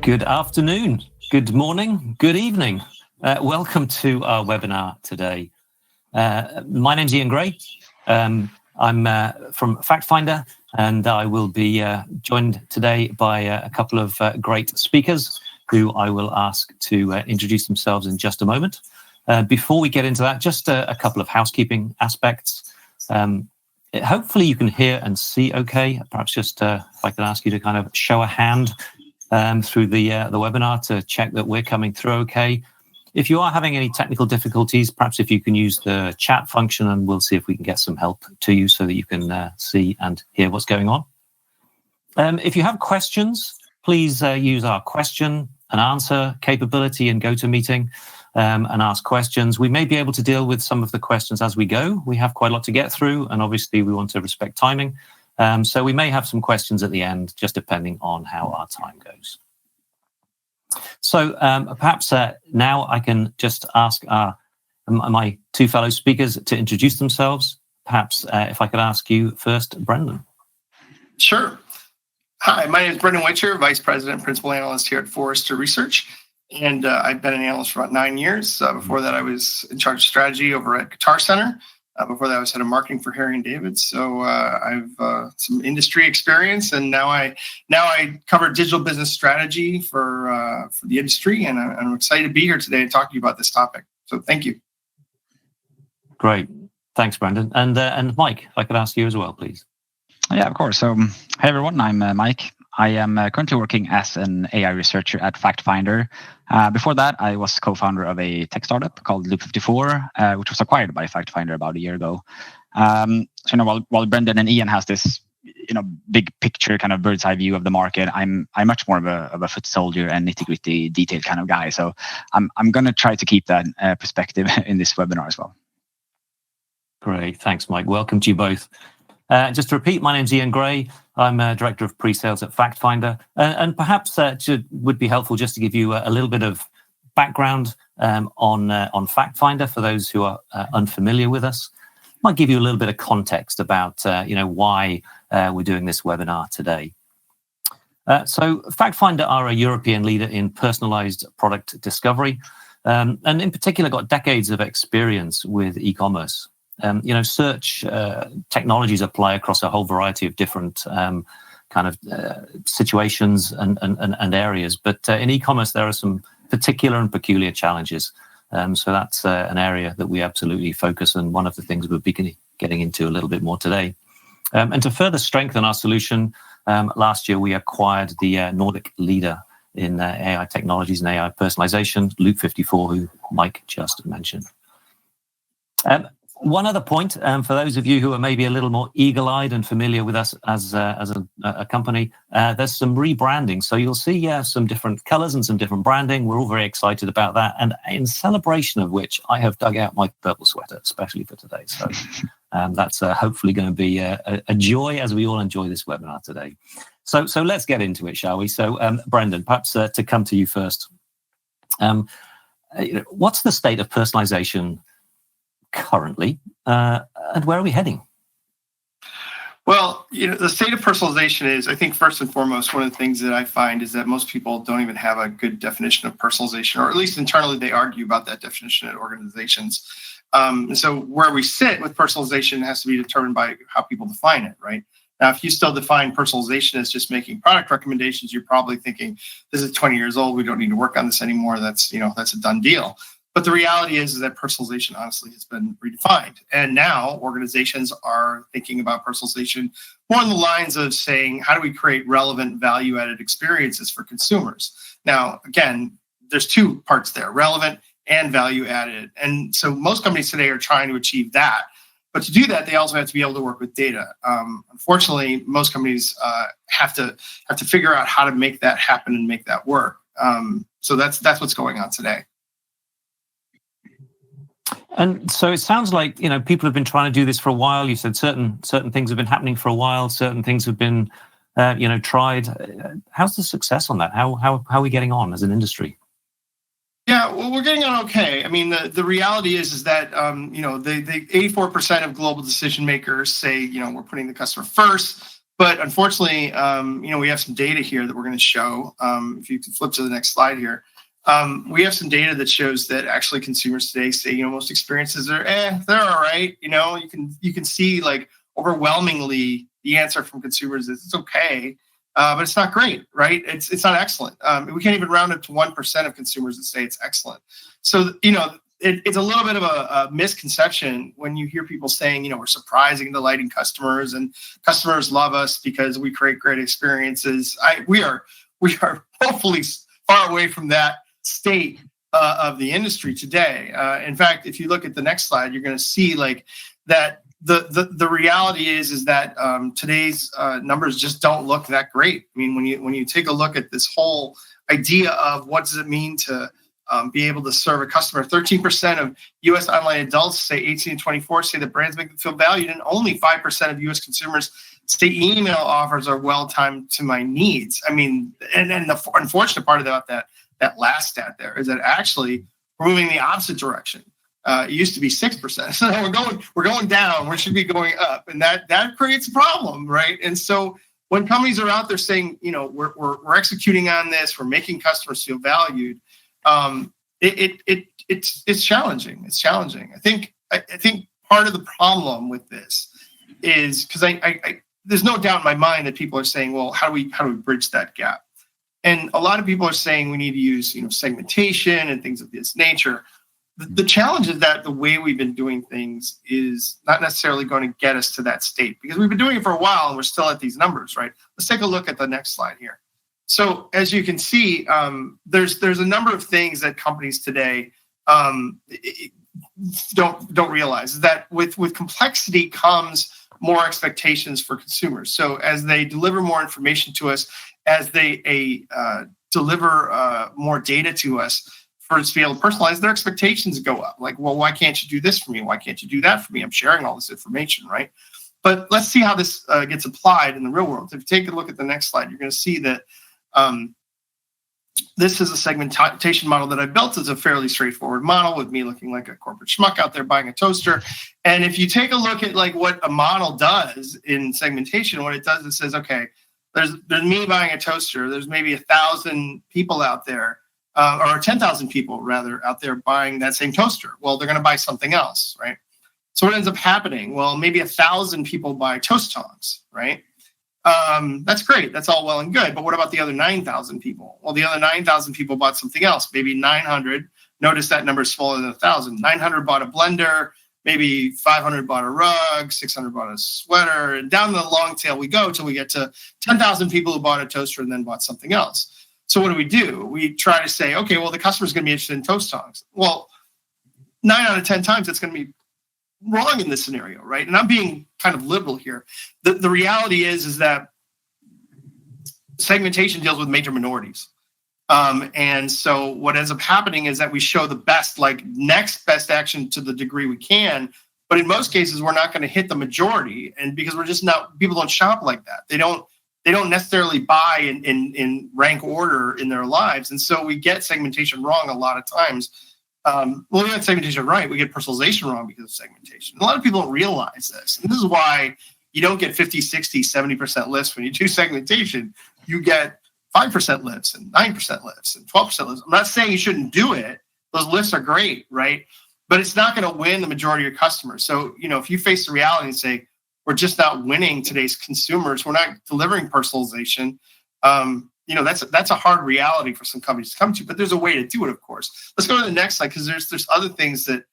Good afternoon, good morning, good evening. Welcome to our webinar today. My name's Ian Gray. I'm from FactFinder, and I will be joined today by a couple of great speakers who I will ask to introduce themselves in just a moment. Before we get into that, just a couple of housekeeping aspects. Hopefully you can hear and see okay. Perhaps just if I could ask you to kind of show a hand through the webinar to check that we're coming through okay. If you are having any technical difficulties, perhaps if you can use the chat function, and we'll see if we can get some help to you so that you can see and hear what's going on. If you have questions, please use our question and answer capability in GoToMeeting and ask questions. We may be able to deal with some of the questions as we go. We have quite a lot to get through, and obviously we want to respect timing. So we may have some questions at the end, just depending on how our time goes. So perhaps now I can just ask my two fellow speakers to introduce themselves. Perhaps if I could ask you first, Brendan. Sure. Hi, my name is Brendan Whitcher, Vice President and Principal Analyst here at Forrester Research. And I've been an analyst for about 9 years. Before that, I was in charge of strategy over at Guitar Center. Before that, I was head of marketing for Harry & David. So I've some industry experience, and now I cover digital business strategy for the industry, and I'm excited to be here today and talk to you about this topic. So thank you. Great, thanks, Brendan. And Mike, if I could ask you as well, please. Yeah, of course. So, hey everyone, I'm Mike. I am currently working as an AI researcher at FactFinder. Before that, I was co-founder of a tech startup called Loop 54, which was acquired by FactFinder about a year ago. So, while Brendan and Ian has this, big picture kind of bird's eye view of the market, I'm much more of a foot soldier and nitty-gritty detailed kind of guy. So, I'm going to try to keep that perspective in this webinar as well. Great, thanks, Mike. Welcome to you both. Just to repeat, my name's Ian Gray. I'm Director of Pre-Sales at FactFinder. And perhaps would be helpful just to give you a little bit of background on FactFinder for those who are unfamiliar with us. Might give you a little bit of context about why we're doing this webinar today. So FactFinder are a European leader in personalized product discovery, and in particular got decades of experience with e-commerce. Search technologies apply across a whole variety of different situations and areas. But in e-commerce, there are some particular and peculiar challenges. So that's an area that we absolutely focus on. One of the things we'll be getting into a little bit more today. And to further strengthen our solution, last year we acquired the Nordic leader in AI technologies and AI personalization, Loop 54, who Mike just mentioned. One other point, for those of you who are maybe a little more eagle-eyed and familiar with us as a company, there's some rebranding. So you'll see some different colors and some different branding. We're all very excited about that. And in celebration of which, I have dug out my purple sweater, especially for today. So that's hopefully going to be a joy as we all enjoy this webinar today. So let's get into it, shall we? So Brendan, perhaps to come to you first. What's the state of personalization currently, and where are we heading? Well, the state of personalization is, I think, first and foremost, one of the things that I find is that most people don't even have a good definition of personalization, or at least internally they argue about that definition at organizations. And so where we sit with personalization has to be determined by how people define it, right? Now, if you still define personalization as just making product recommendations, you're probably thinking, this is 20 years old, we don't need to work on this anymore, that's a done deal. But the reality is that personalization, honestly, has been redefined. And now organizations are thinking about personalization more on the lines of saying, how do we create relevant, value-added experiences for consumers? Now, again, there's two parts there, relevant and value-added. And so most companies today are trying to achieve that. But to do that, they also have to be able to work with data. Unfortunately, most companies have to figure out how to make that happen and make that work. So that's what's going on today. And so it sounds like people have been trying to do this for a while. You said certain things have been happening for a while. Certain things have been tried. How's the success on that? How are we getting on as an industry? Yeah, well, we're getting on okay. I mean, the reality is that the 84% of global decision makers say we're putting the customer first. But unfortunately, we have some data here that we're going to show. If you can flip to the next slide here. We have some data that shows that actually consumers today say, most experiences are, they're all right. You can see like overwhelmingly the answer from consumers is it's okay, but it's not great, right? It's not excellent. We can't even round it to 1% of consumers that say it's excellent. So, it's a little bit of a misconception when you hear people saying, we're surprising and delighting customers and customers love us because we create great experiences. We are hopefully far away from that state of the industry today. In fact, if you look at the next slide, you're going to see like that the reality is that today's numbers just don't look that great. I mean, when you take a look at this whole idea of what does it mean to be able to serve a customer, 13% of U.S. online adults say 18 to 24 say that brands make them feel valued, and only 5% of U.S. consumers say email offers are well timed to my needs. I mean, and the unfortunate part about that last stat there is that actually we're moving the opposite direction. It used to be 6%, so we're going down. We should be going up, and that creates a problem, right? And so when companies are out there saying, we're executing on this, we're making customers feel valued, it's challenging. It's challenging. I think part of the problem with this is because I there's no doubt in my mind that people are saying, well, how do we bridge that gap? And a lot of people are saying we need to use segmentation and things of this nature. The challenge is that the way we've been doing things is not necessarily going to get us to that state, because we've been doing it for a while and we're still at these numbers, right? Let's take a look at the next slide here. So as you can see, there's a number of things that companies today don't realize, is that with complexity comes more expectations for consumers. So as they deliver more information to us, as they deliver more data to us for us to be able to personalize, their expectations go up. Like, well, why can't you do this for me? Why can't you do that for me? I'm sharing all this information, right? But let's see how this gets applied in the real world. If you take a look at the next slide, you're going to see that this is a segmentation model that I built. It's a fairly straightforward model with me looking like a corporate schmuck out there buying a toaster. And if you take a look at like what a model does in segmentation, what it does, it says, okay, there's me buying a toaster. There's maybe 1,000 people out there, or 10,000 people rather out there buying that same toaster. Well, they're going to buy something else, right? So what ends up happening? Well, maybe 1,000 people buy toast tongs, right? That's great. That's all well and good. But what about the other 9,000 people? Well, the other 9,000 people bought something else. Maybe 900. Notice that number is smaller than 1,000. 900 bought a blender. Maybe 500 bought a rug. 600 bought a sweater. And down the long tail we go till we get to 10,000 people who bought a toaster and then bought something else. So what do? We try to say, okay, well, the customer's going to be interested in toast tongs. Well, 9 out of 10 times it's going to be wrong in this scenario, right? And I'm being kind of liberal here. The reality is that segmentation deals with major minorities. And so what ends up happening is that we show the best, like next best action to the degree we can. But in most cases, we're not going to hit the majority. And because we're just not, people don't shop like that. They don't necessarily buy in rank order in their lives. And so we get segmentation wrong a lot of times. We get segmentation right. We get personalization wrong because of segmentation. A lot of people don't realize this. And this is why you don't get 50, 60, 70% lifts when you do segmentation. You get 5% lifts and 9% lifts and 12% lifts. I'm not saying you shouldn't do it. Those lifts are great, right? But it's not going to win the majority of your customers. So, if you face the reality and say, we're just not winning today's consumers, we're not delivering personalization, that's a hard reality for some companies to come to, but there's a way to do it, of course. Let's go to the next slide, because there's other things that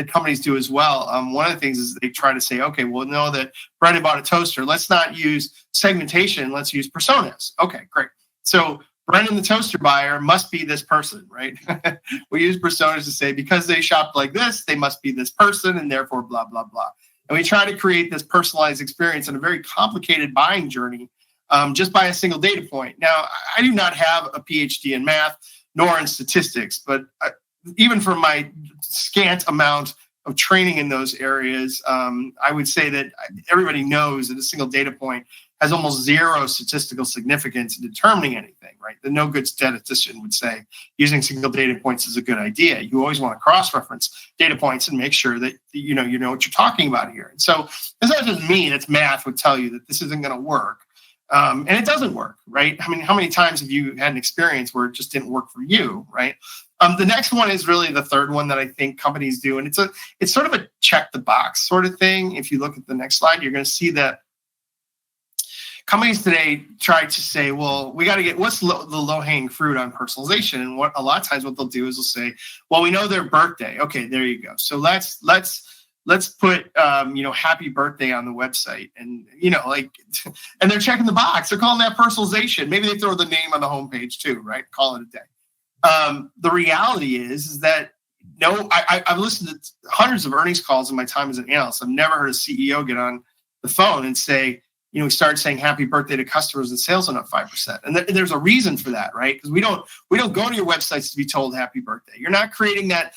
companies do as well. One of the things is they try to say, okay, well, know that Brendan bought a toaster. Let's not use segmentation. Let's use personas. Okay, great. So Brendan, the toaster buyer, must be this person, right? We use personas to say, because they shopped like this, they must be this person, and therefore blah, blah, blah. And we try to create this personalized experience in a very complicated buying journey, just by a single data point. Now, I do not have a PhD in math nor in statistics, but even for my scant amount of training in those areas, I would say that everybody knows that a single data point has almost zero statistical significance in determining anything, right? The no good statistician would say using single data points is a good idea. You always want to cross-reference data points and make sure that you know what you're talking about here. And so it's not just me, that's math would tell you that this isn't going to work. And it doesn't work, right? I mean, how many times have you had an experience where it just didn't work for you, right? The next one is really the third one that I think companies do, and it's sort of a check the box sort of thing. If you look at the next slide, you're going to see that companies today try to say, well, we got to get what's the low-hanging fruit on personalization, and what a lot of times what they'll do is they'll say, well, we know their birthday. Okay, there you go. So let's put happy birthday on the website, and and they're checking the box. They're calling that personalization. Maybe they throw the name on the homepage too, right? Call it a day. The reality is that no, I've listened to hundreds of earnings calls in my time as an analyst. I've never heard a CEO get on the phone and say, we started saying happy birthday to customers and sales went up 5%. And there's a reason for that, right? Because we don't go to your websites to be told happy birthday. You're not creating that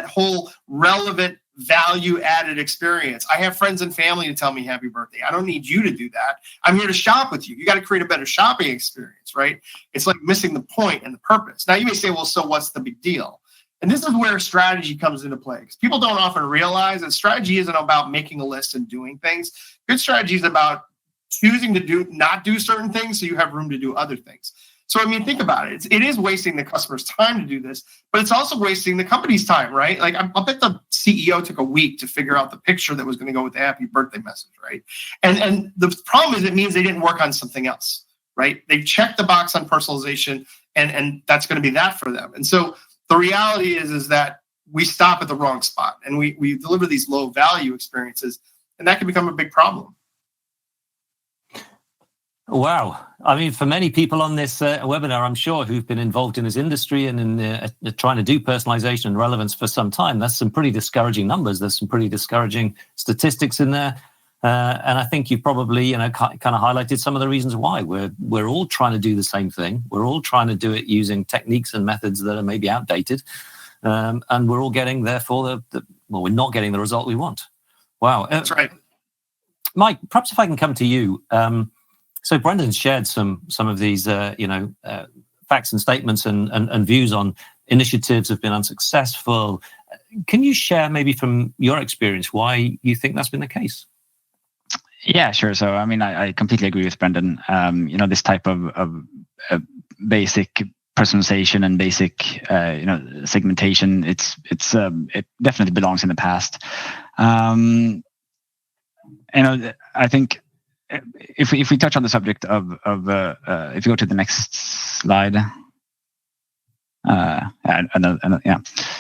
whole relevant value added experience. I have friends and family to tell me happy birthday. I don't need you to do that. I'm here to shop with you. You got to create a better shopping experience, right? It's like missing the point and the purpose. Now you may say, well, so what's the big deal? And this is where strategy comes into play, because people don't often realize that strategy isn't about making a list and doing things. Good strategy is about choosing to not do certain things so you have room to do other things. So, I mean, think about it. It is wasting the customer's time to do this, but it's also wasting the company's time, right? Like, I'll bet the CEO took a week to figure out the picture that was going to go with the happy birthday message, right? And the problem is it means they didn't work on something else, right? They checked the box on personalization, and that's going to be that for them. And so the reality is that we stop at the wrong spot, and we deliver these low value experiences, and that can become a big problem. Wow. I mean, for many people on this webinar, I'm sure, who've been involved in this industry and in trying to do personalization and relevance for some time, that's some pretty discouraging numbers. There's some pretty discouraging statistics in there. And I think you've probably, kind of highlighted some of the reasons why. We're all trying to do the same thing. We're all trying to do it using techniques and methods that are maybe outdated. And we're all getting, therefore, we're not getting the result we want. Wow. That's right. Mike, perhaps if I can come to you. So Brendan shared some of these, facts and statements and views on initiatives have been unsuccessful. Can you share maybe from your experience why you think that's been the case? Yeah, sure. So, I mean, I completely agree with Brendan. This type of basic personalization and basic, segmentation, it definitely belongs in the past. I think if we touch on the subject of if you go to the next slide.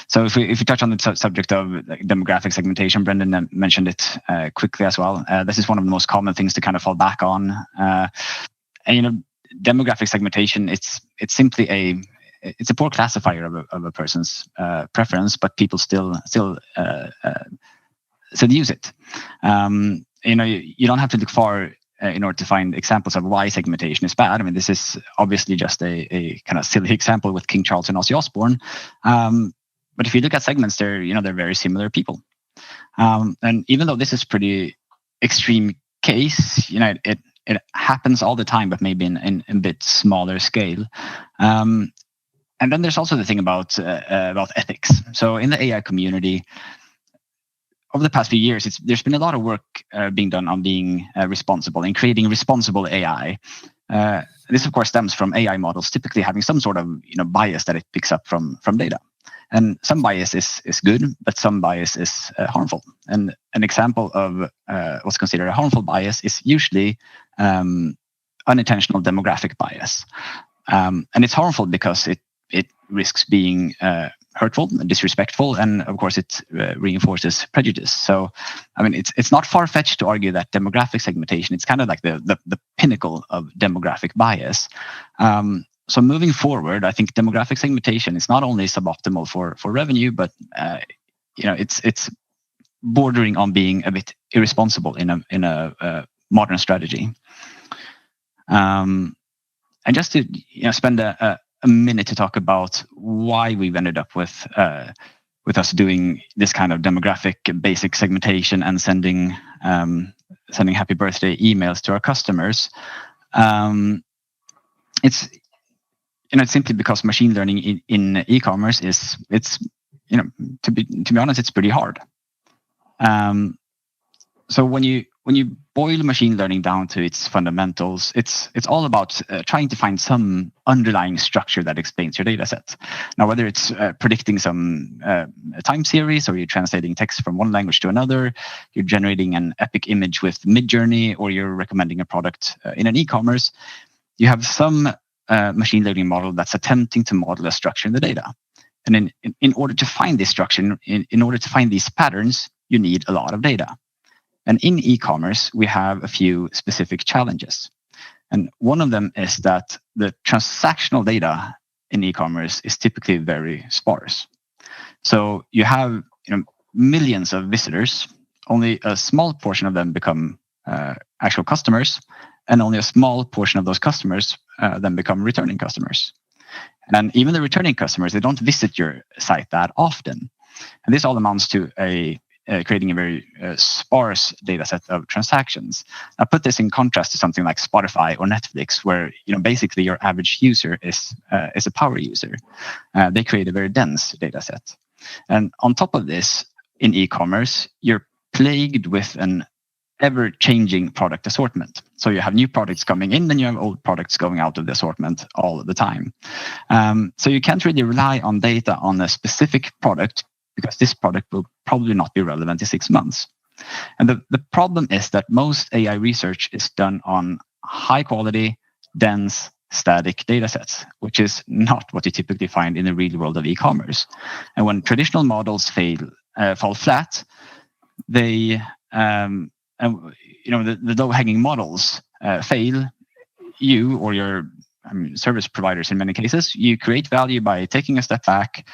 So if we touch on the subject of demographic segmentation, Brendan mentioned it quickly as well. This is one of the most common things to kind of fall back on. Demographic segmentation, it's simply a poor classifier of a person's preference, but people still use it. You don't have to look far in order to find examples of why segmentation is bad. I mean, this is obviously just a kind of silly example with King Charles and Ozzy Osbourne. But if you look at segments, they're very similar people. And even though this is pretty extreme case, it happens all the time, but maybe in a bit smaller scale. And then there's also the thing about ethics. So in the AI community, over the past few years, there's been a lot of work being done on being responsible and creating responsible AI. This, of course, stems from AI models typically having some sort of bias that it picks up from data. And some bias is good, but some bias is harmful. And an example of what's considered a harmful bias is usually unintentional demographic bias. And it's harmful because it risks being hurtful, disrespectful, and of course it reinforces prejudice. So, I mean, it's not far-fetched to argue that demographic segmentation, it's kind of like the pinnacle of demographic bias. So moving forward, I think demographic segmentation is not only suboptimal for revenue, but it's bordering on being a bit irresponsible in a modern strategy. And just to spend a minute to talk about why we've ended up with us doing this kind of demographic basic segmentation and sending happy birthday emails to our customers. It's simply because machine learning in e-commerce it's to be honest, it's pretty hard. So when you when you boil machine learning down to its fundamentals, it's all about trying to find some underlying structure that explains your data set. Now, whether it's predicting some time series, or you're translating text from one language to another, you're generating an epic image with Midjourney, or you're recommending a product in an e-commerce, you have some machine learning model that's attempting to model a structure in the data. And in order to find this structure, in order to find these patterns, you need a lot of data. And in e-commerce, we have a few specific challenges. And one of them is that the transactional data in e-commerce is typically very sparse. So you have millions of visitors, only a small portion of them become actual customers, and only a small portion of those customers then become returning customers. And even the returning customers, they don't visit your site that often. And this all amounts to creating a very sparse data set of transactions. Now, put this in contrast to something like Spotify or Netflix, where basically your average user is a power user. They create a very dense data set. And on top of this, in e-commerce, you're plagued with an ever-changing product assortment. So you have new products coming in, and you have old products going out of the assortment all the time. So you can't really rely on data on a specific product, because this product will probably not be relevant in 6 months. And the problem is that most AI research is done on high-quality, dense, static data sets, which is not what you typically find in the real world of e-commerce. And when traditional models fall flat, the low-hanging models fail. You or your service providers, in many cases, you create value by taking a step back,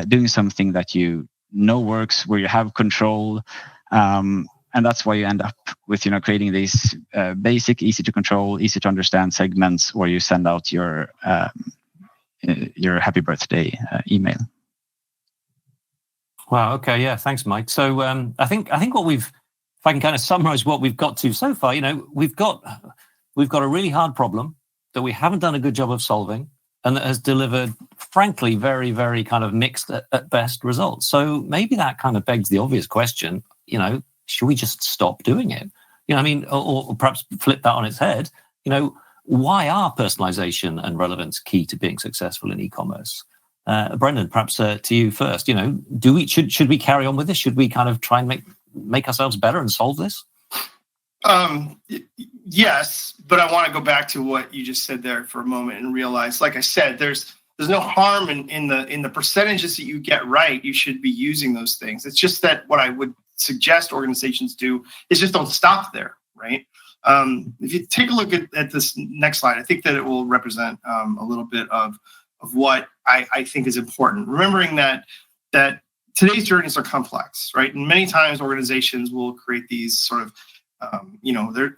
doing something that you know works, where you have control, and that's why you end up with creating these basic, easy to control, easy to understand segments, where you send out your happy birthday email. Wow. Okay. Yeah. Thanks, Mike. So I think what if I can kind of summarize what we've got to so far, we've got a really hard problem that we haven't done a good job of solving, and that has delivered, frankly, very, very kind of mixed at best results. So maybe that kind of begs the obvious question, should we just stop doing it? Or perhaps flip that on its head. Why are personalization and relevance key to being successful in e-commerce? Brendan, perhaps to you first. Should we carry on with this? Should we kind of try and make ourselves better and solve this? Yes, but I want to go back to what you just said there for a moment and realize, like I said, there's no harm in the percentages that you get right. You should be using those things. It's just that what I would suggest organizations do is just don't stop there, right? If you take a look at this next slide, I think that it will represent a little bit of what I think is important. Remembering that today's journeys are complex, right? And many times organizations will create these sort of a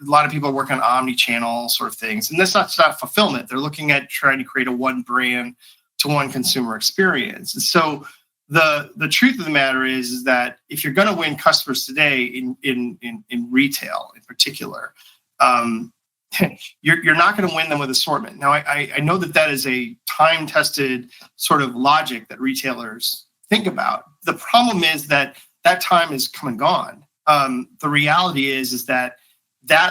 lot of people work on omni-channel sort of things, and that's not fulfillment. They're looking at trying to create a one brand to one consumer experience. And so the truth of the matter is that if you're going to win customers today in retail in particular, you're not going to win them with assortment. Now, I know that is a time-tested sort of logic that retailers think about. The problem is that time is come and gone. The reality is that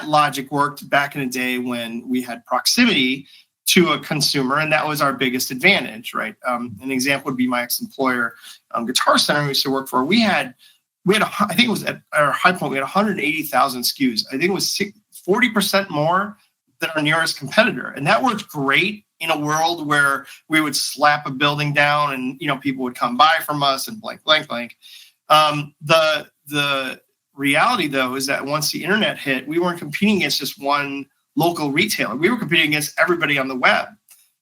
logic worked back in the day when we had proximity to a consumer, and that was our biggest advantage, right? An example would be my ex-employer, Guitar Center, we used to work for. We had I think it was at our high point, we had 180,000 SKUs. I think it was 40% more than our nearest competitor, and that worked great in a world where we would slap a building down and people would come buy from us and blank. The reality, though, is that once the internet hit, we weren't competing against just one local retailer. We were competing against everybody on the web,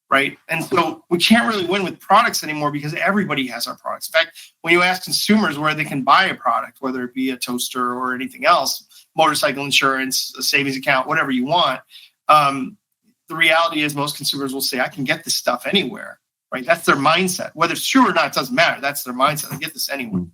right? And so we can't really win with products anymore because everybody has our products. In fact, when you ask consumers where they can buy a product, whether it be a toaster or anything else, motorcycle insurance, a savings account, whatever you want, the reality is most consumers will say, I can get this stuff anywhere, right? That's their mindset. Whether it's true or not, it doesn't matter. That's their mindset. I get this anywhere.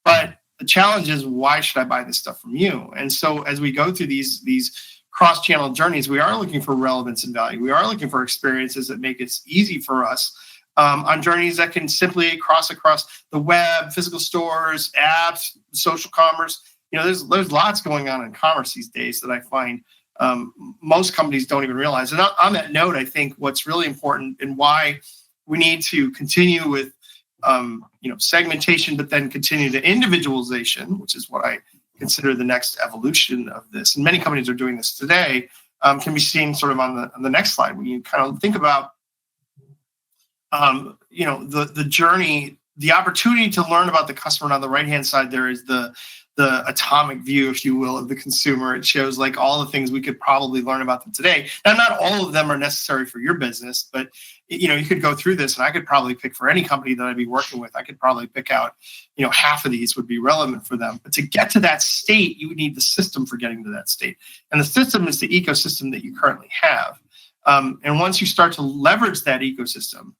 But the challenge is, why should I buy this stuff from you? And so as we go through these cross-channel journeys, we are looking for relevance and value. We are looking for experiences that make it easy for us on journeys that can simply cross across the web, physical stores, apps, social commerce, there's lots going on in commerce these days that I find most companies don't even realize. And on that note, I think what's really important and why we need to continue with segmentation, but then continue to individualization, which is what I consider the next evolution of this. And many companies are doing this today. Can be seen sort of on the next slide when you kind of think about the journey, the opportunity to learn about the customer. And on the right hand side there is the atomic view, if you will, of the consumer. It shows like all the things we could probably learn about them today. Now, not all of them are necessary for your business, but you could go through this, and I could probably pick for any company that I'd be working with. I could probably pick out, half of these would be relevant for them. But to get to that state, you would need the system for getting to that state, and the system is the ecosystem that you currently have. And once you start to leverage that ecosystem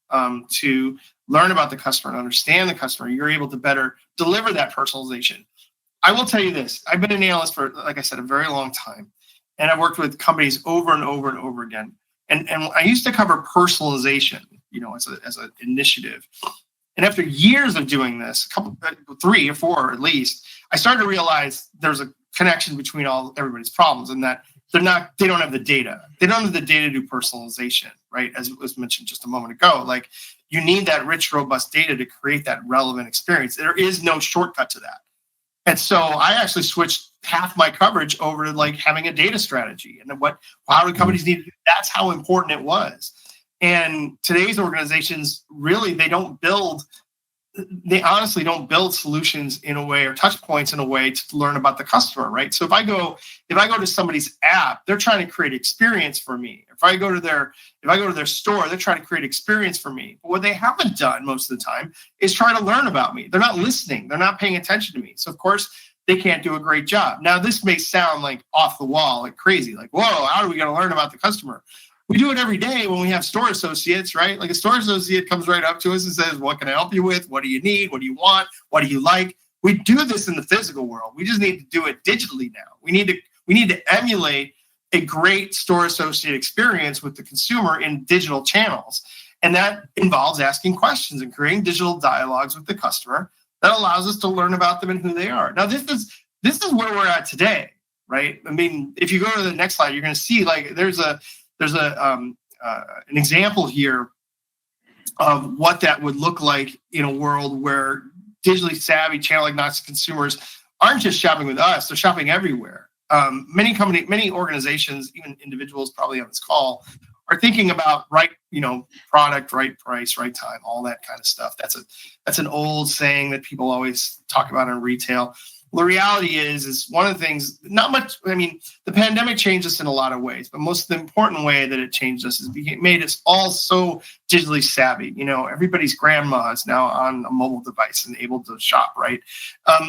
to learn about the customer and understand the customer, you're able to better deliver that personalization. I will tell you this. I've been an analyst for, like I said, a very long time. And I've worked with companies over and over and over again. And I used to cover personalization, as an initiative. And after years of doing this, 3 or 4 at least, I started to realize there's a connection between everybody's problems, and that they don't have the data. They don't have the data to do personalization, right? As was mentioned just a moment ago, like you need that rich, robust data to create that relevant experience. There is no shortcut to that. And so I actually switched half my coverage over to like having a data strategy. And how do companies need to do? That's how important it was. And today's organizations really, they honestly don't build solutions in a way, or touch points in a way to learn about the customer, right? So if I go to somebody's app, they're trying to create experience for me. If I go to their store, they're trying to create experience for me. But what they haven't done most of the time is try to learn about me. They're not listening. They're not paying attention to me. So of course they can't do a great job. Now this may sound like off the wall, like crazy, like, whoa, how are we going to learn about the customer? We do it every day when we have store associates, right? Like a store associate comes right up to us and says, what can I help you with? What do you need? What do you want? What do you like? We do this in the physical world. We just need to do it digitally now. We need to emulate a great store associate experience with the consumer in digital channels. And that involves asking questions and creating digital dialogues with the customer that allows us to learn about them and who they are. Now, this is where we're at today, right? I mean, if you go to the next slide, you're going to see like there's an example here of what that would look like in a world where digitally savvy, channel agnostic consumers aren't just shopping with us; they're shopping everywhere. Many organizations, even individuals, probably on this call, are thinking about right, product, right price, right time, all that kind of stuff. That's an old saying that people always talk about in retail. Well, the reality is one of the things, not much, I mean, the pandemic changed us in a lot of ways, but most of the important way that it changed us is made us all so digitally savvy. Everybody's grandma is now on a mobile device and able to shop, right?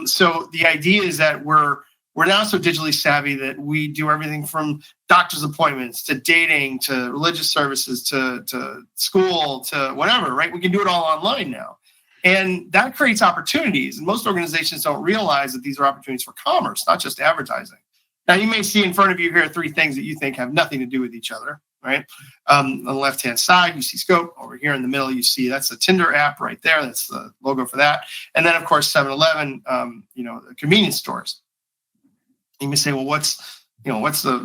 So the idea is that we're now so digitally savvy that we do everything from doctor's appointments to dating to religious services to school to whatever, right? We can do it all online now. And that creates opportunities. And most organizations don't realize that these are opportunities for commerce, not just advertising. Now, you may see in front of you here 3 things that you think have nothing to do with each other, right? On the left-hand side, you see Scope. Over here in the middle, you see that's the Tinder app right there. That's the logo for that. And then, of course, 7-Eleven, the convenience stores. You may say, well,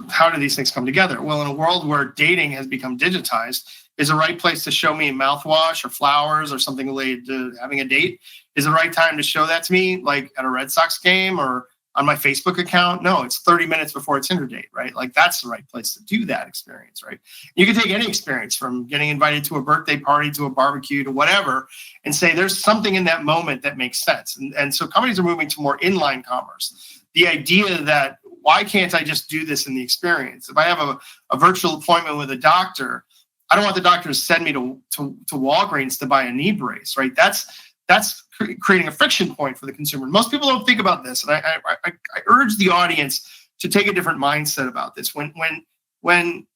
how do these things come together? Well, in a world where dating has become digitized, is the right place to show me mouthwash or flowers or something related to having a date? Is the right time to show that to me, like at a Red Sox game or on my Facebook account? No, it's 30 minutes before a Tinder date, right? Like that's the right place to do that experience, right? You can take any experience from getting invited to a birthday party, to a barbecue, to whatever, and say there's something in that moment that makes sense. And so companies are moving to more inline commerce. The idea that why can't I just do this in the experience? If I have a virtual appointment with a doctor, I don't want the doctor to send me to Walgreens to buy a knee brace, right? That's creating a friction point for the consumer. Most people don't think about this, and I urge the audience to take a different mindset about this. When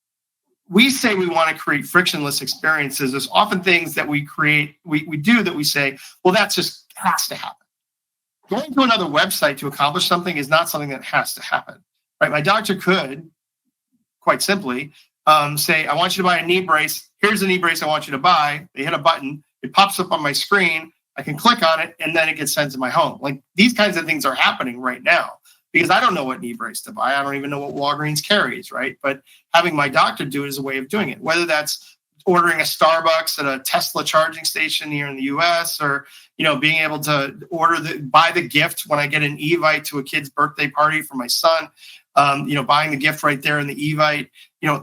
we say we want to create frictionless experiences, there's often things that we do that we say, well, that just has to happen. Going to another website to accomplish something is not something that has to happen, right? My doctor could, quite simply, say, I want you to buy a knee brace. Here's the knee brace I want you to buy. They hit a button. It pops up on my screen. I can click on it, and then it gets sent to my home. Like these kinds of things are happening right now. because I don't know what knee brace to buy. I don't even know what Walgreens carries, right? But having my doctor do it is a way of doing it, whether that's ordering a Starbucks at a Tesla charging station here in the US, or, being able to buy the gift when I get an Evite to a kid's birthday party for my son, buying the gift right there in the Evite,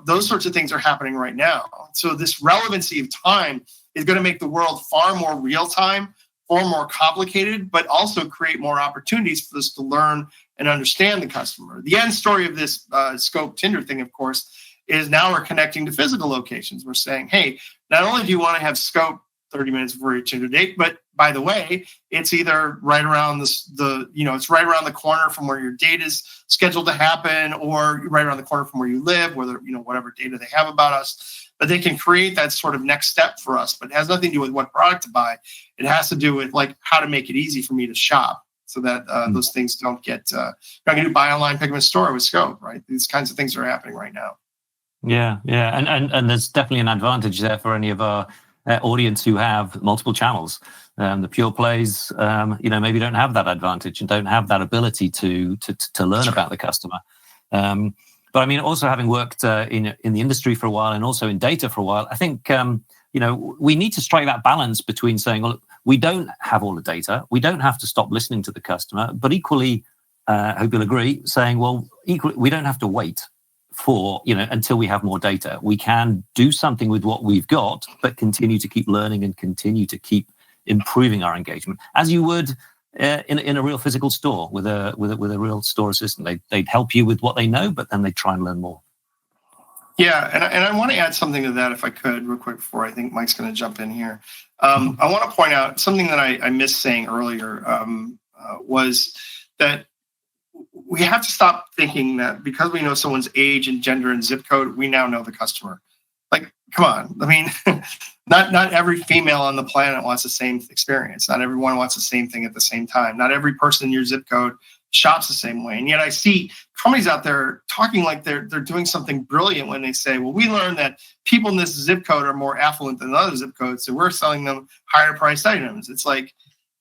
those sorts of things are happening right now. So this relevancy of time is going to make the world far more real time, far more complicated, but also create more opportunities for us to learn and understand the customer. The end story of this Scope Tinder thing, of course, is now we're connecting to physical locations. We're saying, hey, not only do you want to have Scope 30 minutes before your Tinder date, but by the way, it's either right around it's right around the corner from where your date is scheduled to happen, or right around the corner from where you live, whether, whatever data they have about us. But they can create that sort of next step for us, but it has nothing to do with what product to buy. It has to do with like how to make it easy for me to shop, so that those things don't get, you're not going to buy online, pick up in store with Scope, right? These kinds of things are happening right now. Yeah. And there's definitely an advantage there for any of our audience who have multiple channels. The pure plays, maybe don't have that advantage and don't have that ability to learn about the customer. But I mean, also having worked in the industry for a while and also in data for a while, I think, we need to strike that balance between saying, well, we don't have all the data. We don't have to stop listening to the customer, but equally, I hope you'll agree, saying, well, equally, we don't have to wait for, until we have more data. We can do something with what we've got, but continue to keep learning and continue to keep improving our engagement, as you would in a real physical store with a real store assistant. They'd help you with what they know, but then they try and learn more. Yeah, and I want to add something to that, if I could, real quick, before I think Mike's going to jump in here. I want to point out something that I missed saying earlier, was that we have to stop thinking that because we know someone's age and gender and zip code, we now know the customer. Like, come on. I mean, not every female on the planet wants the same experience. Not everyone wants the same thing at the same time. Not every person in your zip code shops the same way. And yet I see companies out there talking like they're doing something brilliant when they say, well, we learned that people in this zip code are more affluent than other zip codes, so we're selling them higher priced items. It's like,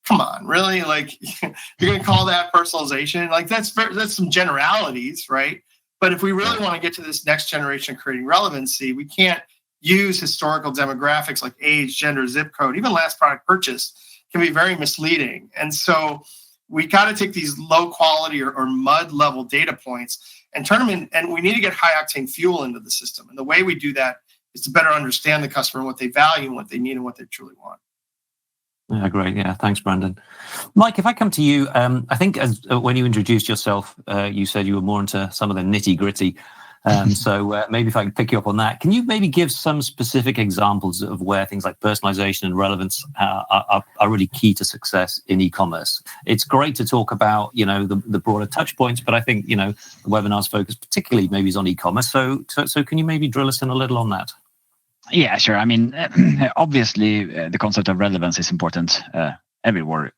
come on, really? Like, you're going to call that personalization? Like, that's some generalities, right? But if we really want to get to this next generation of creating relevancy, we can't use historical demographics like age, gender, zip code. Even last product purchase can be very misleading. And so we got to take these low quality or mud level data points and turn them in, and we need to get high octane fuel into the system. And the way we do that is to better understand the customer and what they value and what they need and what they truly want. Yeah, great. Yeah, thanks, Brandon. Mike, if I come to you, I think when you introduced yourself, you said you were more into some of the nitty gritty. So maybe if I can pick you up on that, can you maybe give some specific examples of where things like personalization and relevance are really key to success in e-commerce? It's great to talk about, the broader touch points, but I think, the webinar's focus particularly maybe is on e-commerce. So can you maybe drill us in a little on that? Yeah, sure. I mean, obviously, the concept of relevance is important everywhere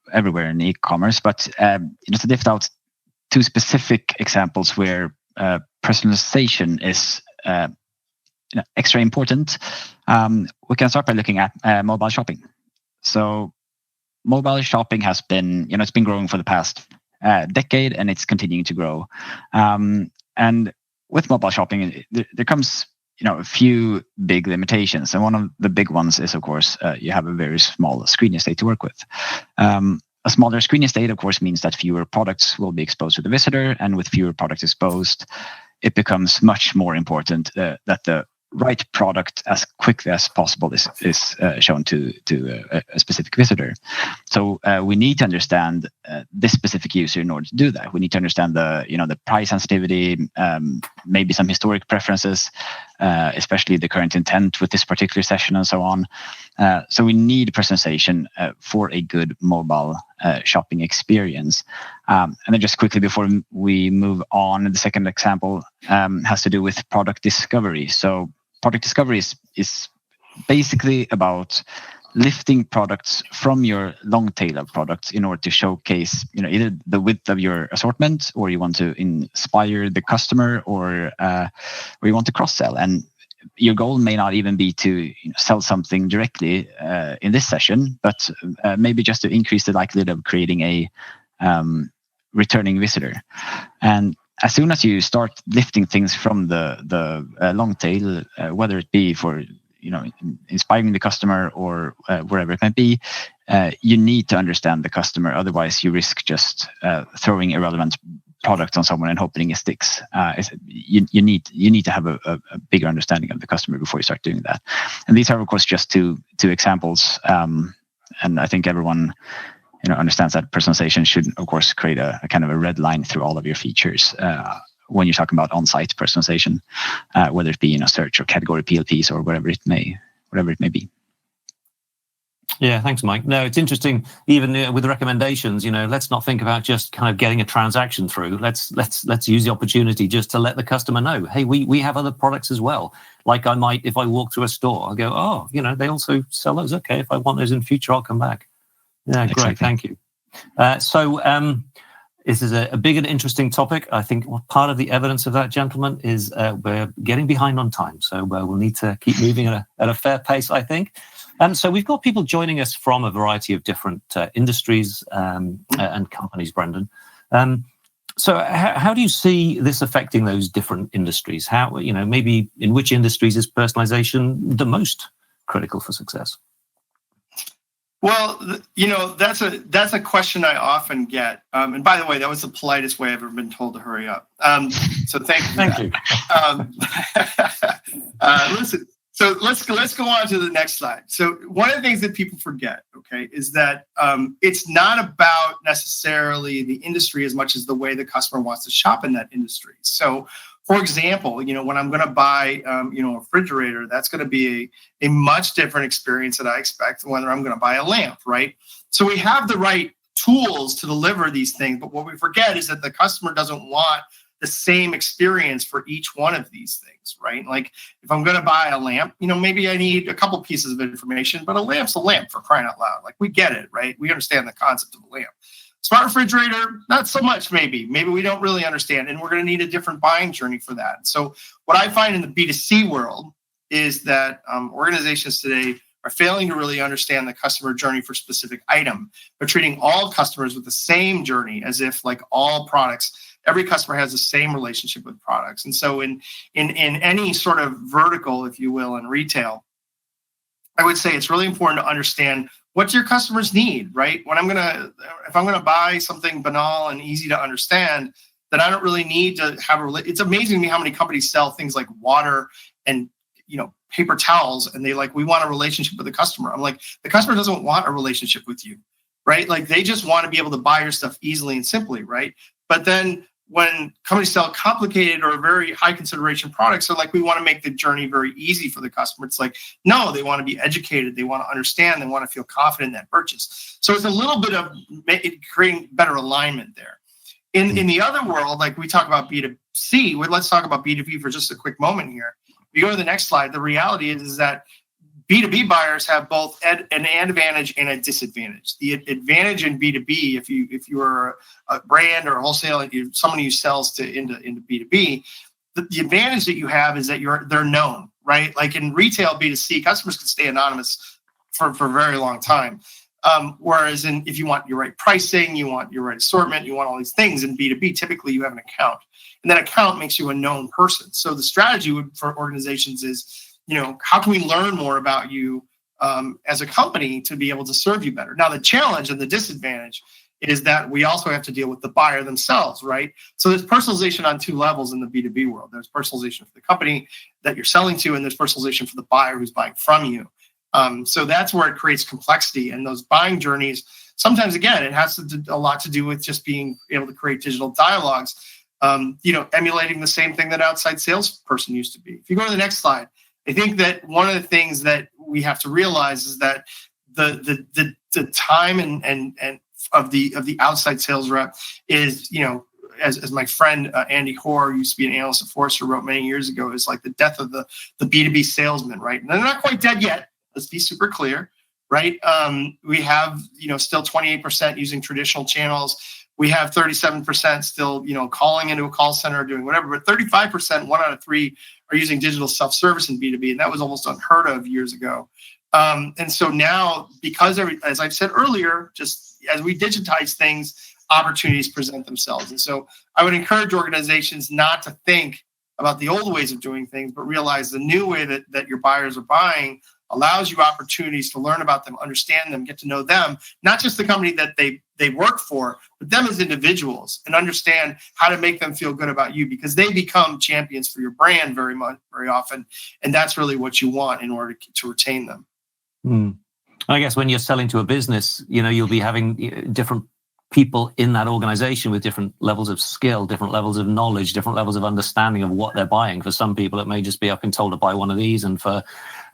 in e-commerce. But to lift out two specific examples where personalization is extra important, we can start by looking at mobile shopping. So, mobile shopping has been, it's been growing for the past decade, and it's continuing to grow. And with mobile shopping, there comes a few big limitations. And one of the big ones is, of course, you have a very small screen estate to work with. A smaller screen estate, of course, means that fewer products will be exposed to the visitor. And with fewer products exposed, it becomes much more important that the right product as quickly as possible is shown to a specific visitor. So we need to understand this specific user in order to do that. We need to understand the price sensitivity, maybe some historic preferences, especially the current intent with this particular session and so on. So we need personalization for a good mobile shopping experience. And then just quickly before we move on, the second example has to do with product discovery. So product discovery is basically about lifting products from your long tail of products in order to showcase, either the width of your assortment, or you want to inspire the customer, or you want to cross-sell. And your goal may not even be to sell something directly in this session, but maybe just to increase the likelihood of creating a returning visitor. And as soon as you start lifting things from the long tail, whether it be for inspiring the customer or wherever it might be, you need to understand the customer. Otherwise, you risk just throwing irrelevant product on someone and hoping it sticks. You need to have a bigger understanding of the customer before you start doing that. And these are, of course, just two examples. And I think everyone understands that personalization should, of course, create a kind of a red line through all of your features when you're talking about on-site personalization, whether it be search or category PLPs or whatever it may be. Yeah, thanks, Mike. No, it's interesting. Even with the recommendations, let's not think about just kind of getting a transaction through. Let's use the opportunity just to let the customer know, hey, we have other products as well. Like I might, if I walk through a store, I go, oh, they also sell those. Okay, if I want those in future, I'll come back. Yeah, great. Exactly. Thank you. So this is a big and interesting topic. I think part of the evidence of that, gentlemen, is we're getting behind on time. So we'll need to keep moving at a fair pace, I think. So we've got people joining us from a variety of different industries and companies, Brendan. So how do you see this affecting those different industries? How, maybe in which industries is personalization the most critical for success? Well, that's a question I often get. And by the way, that was the politest way I've ever been told to hurry up. So thank you. Listen. So let's go on to the next slide. So one of the things that people forget, okay, is that it's not about necessarily the industry as much as the way the customer wants to shop in that industry. So, for example, when I'm going to buy, a refrigerator, that's going to be a much different experience that I expect than whether I'm going to buy a lamp, right? So we have the right tools to deliver these things, but what we forget is that the customer doesn't want the same experience for each one of these things, right? Like if I'm going to buy a lamp, maybe I need a couple pieces of information, but a lamp's a lamp, for crying out loud. Like we get it, right? We understand the concept of a lamp. Smart refrigerator, not so much maybe. Maybe we don't really understand, and we're going to need a different buying journey for that. So what I find in the B2C world is that organizations today are failing to really understand the customer journey for a specific item, but treating all customers with the same journey as if like all products, every customer has the same relationship with products. And so in any sort of vertical, if you will, in retail, I would say it's really important to understand what your customers need, right? If I'm gonna buy something banal and easy to understand, then I don't really need to have it's amazing to me how many companies sell things like water and paper towels, and we want a relationship with the customer. I'm like, the customer doesn't want a relationship with you, right? Like they just want to be able to buy your stuff easily and simply, right? But then when companies sell complicated or very high consideration products, they're like, we want to make the journey very easy for the customer. It's like, no, they want to be educated. They want to understand. They want to feel confident in that purchase. So it's a little bit of creating better alignment there. In the other world, like we talk about B2C, let's talk about B2B for just a quick moment here. If you go to the next slide, the reality is that B2B buyers have both an advantage and a disadvantage. The advantage in B2B, if you are a brand or a wholesaler, someone who sells into B2B, the advantage that you have is that they're known, right? Like in retail B2C, customers can stay anonymous for a very long time. Whereas if you want your right pricing, you want your right assortment, you want all these things in B2B, typically you have an account. And that account makes you a known person. So the strategy for organizations is, how can we learn more about you as a company to be able to serve you better? Now, the challenge and the disadvantage is that we also have to deal with the buyer themselves, right? So there's personalization on two levels in the B2B world. There's personalization for the company that you're selling to, and there's personalization for the buyer who's buying from you. So that's where it creates complexity. And those buying journeys, sometimes, again, it has a lot to do with just being able to create digital dialogues, emulating the same thing that outside salesperson used to be. If you go to the next slide, I think that one of the things that we have to realize is that the time and of the outside sales rep is, as my friend Andy Hoare, used to be an analyst at Forrester, wrote many years ago, is like the death of the B2B salesman, right? And they're not quite dead yet. Let's be super clear, right? We have, still 28% using traditional channels. We have 37% still, calling into a call center or doing whatever, but 35%, 1 out of 3, are using digital self-service in B2B. And that was almost unheard of years ago. And so now, because as I've said earlier, just as we digitize things, opportunities present themselves. And so I would encourage organizations not to think about the old ways of doing things, but realize the new way that your buyers are buying allows you opportunities to learn about them, understand them, get to know them, not just the company that they work for, but them as individuals, and understand how to make them feel good about you, because they become champions for your brand very often. And that's really what you want in order to retain them. I guess when you're selling to a business, you'll be having different people in that organization with different levels of skill, different levels of knowledge, different levels of understanding of what they're buying. For some people, it may just be, I've been told to buy one of these. And for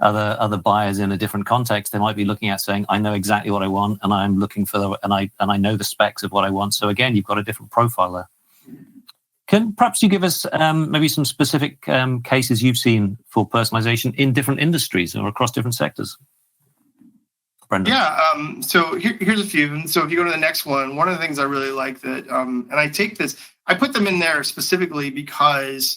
other buyers in a different context, they might be looking at saying, I know exactly what I want, and I'm looking for and I know the specs of what I want. So again, you've got a different profile there. Can perhaps you give us maybe some specific cases you've seen for personalization in different industries or across different sectors? Brendan. Yeah, so here's a few. And so if you go to the next one of the things I really like that, and I put them in there specifically because,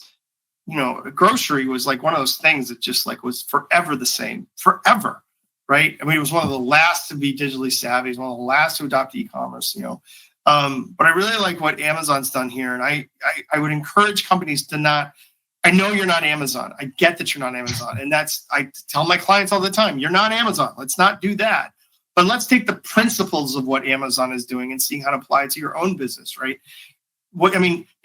grocery was like one of those things that just like was forever the same, forever, right? I mean, it was one of the last to be digitally savvy, it was one of the last to adopt e-commerce, but I really like what Amazon's done here. And I would encourage companies to not, I know you're not Amazon. I get that you're not Amazon. And I tell my clients all the time, you're not Amazon. Let's not do that. But let's take the principles of what Amazon is doing and seeing how to apply it to your own business, right?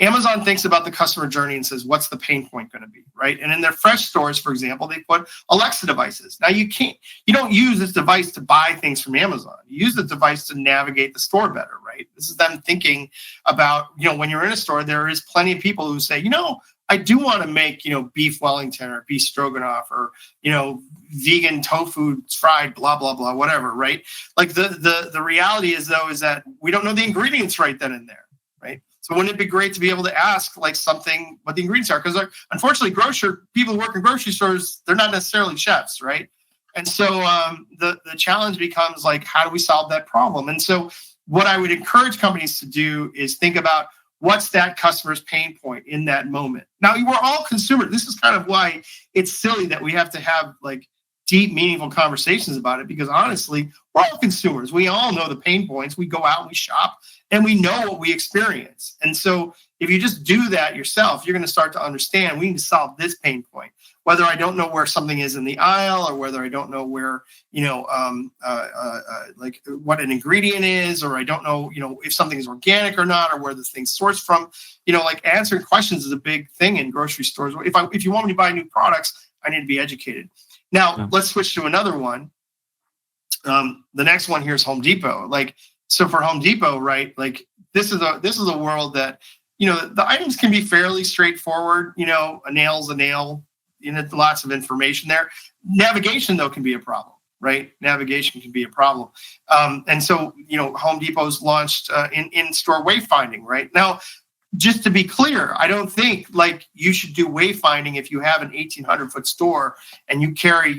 Amazon thinks about the customer journey and says, what's the pain point going to be, right? And in their fresh stores, for example, they put Alexa devices. Now you don't use this device to buy things from Amazon. You use the device to navigate the store better, right? This is them thinking about, when you're in a store, there is plenty of people who say, I do want to make, beef Wellington or beef stroganoff or, vegan tofu fried, blah, blah, blah, whatever, right? Like the reality is that we don't know the ingredients right then and there, right? So wouldn't it be great to be able to ask like something what the ingredients are? Because unfortunately, people who work in grocery stores, they're not necessarily chefs, right? And so the challenge becomes like, how do we solve that problem? And so what I would encourage companies to do is think about what's that customer's pain point in that moment. Now, we're all consumers. This is kind of why it's silly that we have to have like deep, meaningful conversations about it, because honestly, we're all consumers. We all know the pain points. We go out and we shop and we know what we experience. And so if you just do that yourself, you're going to start to understand we need to solve this pain point. Whether I don't know where something is in the aisle, or whether I don't know where, like what an ingredient is, or I don't know, if something is organic or not, or where this thing's sourced from, like answering questions is a big thing in grocery stores. If you want me to buy new products, I need to be educated. Now, Let's switch to another one. The next one here is Home Depot. So for Home Depot, right? Like this is a world that, the items can be fairly straightforward. A nail's a nail. Lots of information there. Navigation, though, can be a problem, right? Navigation can be a problem. And so, Home Depot's launched in-store wayfinding, right? Now, just to be clear, I don't think like you should do wayfinding if you have an 1,800-foot store and you carry,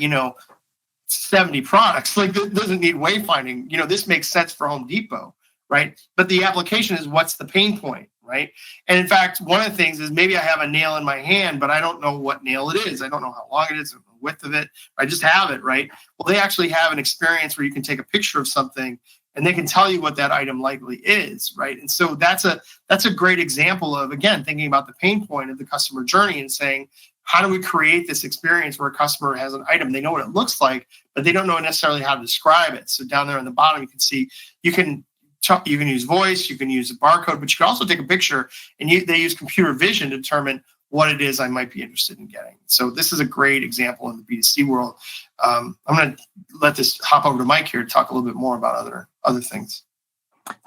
70 products. Like, it doesn't need wayfinding. This makes sense for Home Depot, right? But the application is what's the pain point, right? And in fact, one of the things is maybe I have a nail in my hand, but I don't know what nail it is. I don't know how long it is, the width of it. I just have it, right? Well, they actually have an experience where you can take a picture of something and they can tell you what that item likely is, right? And so that's a great example of, again, thinking about the pain point of the customer journey and saying, how do we create this experience where a customer has an item, they know what it looks like, but they don't know necessarily how to describe it. So down there on the bottom, you can see, you can use voice, you can use a barcode, but you can also take a picture, and they use computer vision to determine what it is I might be interested in getting. So this is a great example in the B2C world. I'm going to let this hop over to Mike here to talk a little bit more about other things.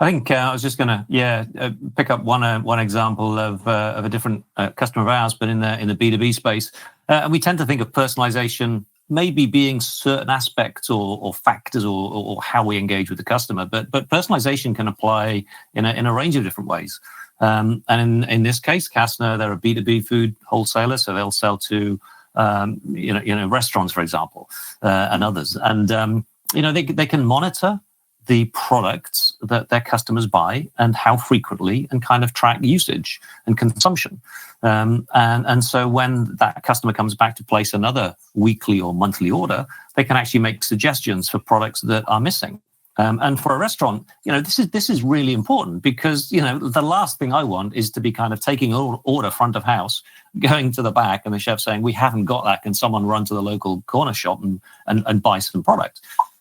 I think I was just going to pick up one example of a different customer of ours, but in the B2B space, and we tend to think of personalization maybe being certain aspects or factors or how we engage with the customer, but personalization can apply in a range of different ways. And in this case, Kastner, they're a B2B food wholesaler, so they'll sell to restaurants, for example, and others, and they can monitor the products that their customers buy and how frequently, and kind of track usage and consumption. And so when that customer comes back to place another weekly or monthly order, they can actually make suggestions for products that are missing. And for a restaurant, this is really important because, the last thing I want is to be kind of taking an order front of house, going to the back, and the chef saying, we haven't got that. Can someone run to the local corner shop and buy some product?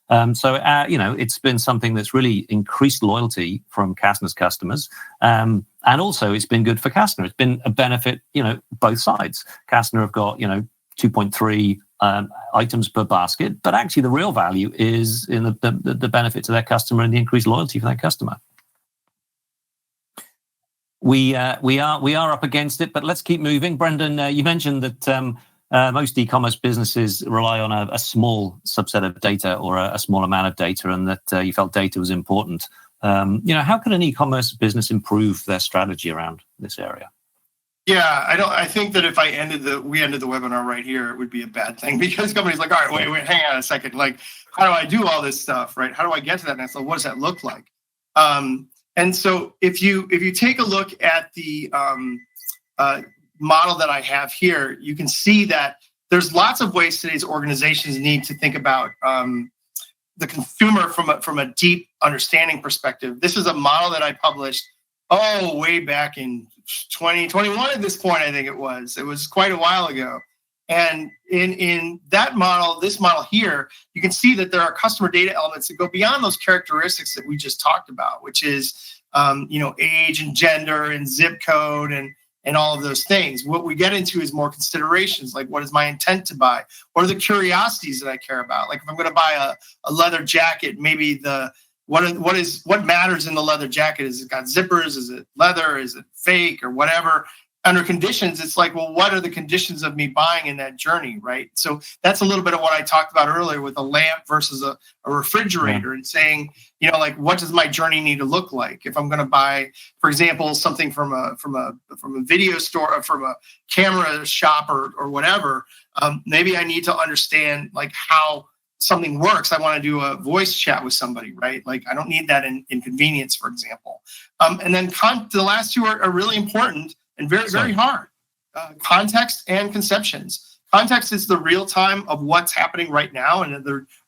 So it's been something that's really increased loyalty from Kastner's customers. And also it's been good for Kastner. It's been a benefit, both sides. Kastner have got, 2.3 items per basket, but actually the real value is in the benefit to their customer and the increased loyalty for that customer. We are up against it, but let's keep moving. Brendan, you mentioned that most e-commerce businesses rely on a small subset of data or a small amount of data, and that you felt data was important. How can an e-commerce business improve their strategy around this area? Yeah, I think that if we ended the webinar right here, it would be a bad thing, because companies like, all right, wait, hang on a second. Like, how do I do all this stuff, right? How do I get to that next level? What does that look like? And so if you take a look at the model that I have here, you can see that there's lots of ways today's organizations need to think about the consumer from a deep understanding perspective. This is a model that I published way back in 2021 at this point. I think it was quite a while ago. And in that model, this model here, you can see that there are customer data elements that go beyond those characteristics that we just talked about, which is age and gender and zip code and all of those things. What we get into is more considerations, like what is my intent to buy? What are the curiosities that I care about? Like if I'm going to buy a leather jacket, maybe what matters in the leather jacket? Is it got zippers? Is it leather? Is it fake or whatever? Under conditions, it's like, well, what are the conditions of me buying in that journey, right? So that's a little bit of what I talked about earlier with a lamp versus a refrigerator, and saying, what does my journey need to look like? If I'm going to buy, for example, something from a video store, or from a camera shop or whatever, maybe I need to understand like how something works. I want to do a voice chat with somebody, right? Like I don't need that inconvenience, for example. And then the last two are really important and very, very hard. Context and conceptions. Context is the real time of what's happening right now, and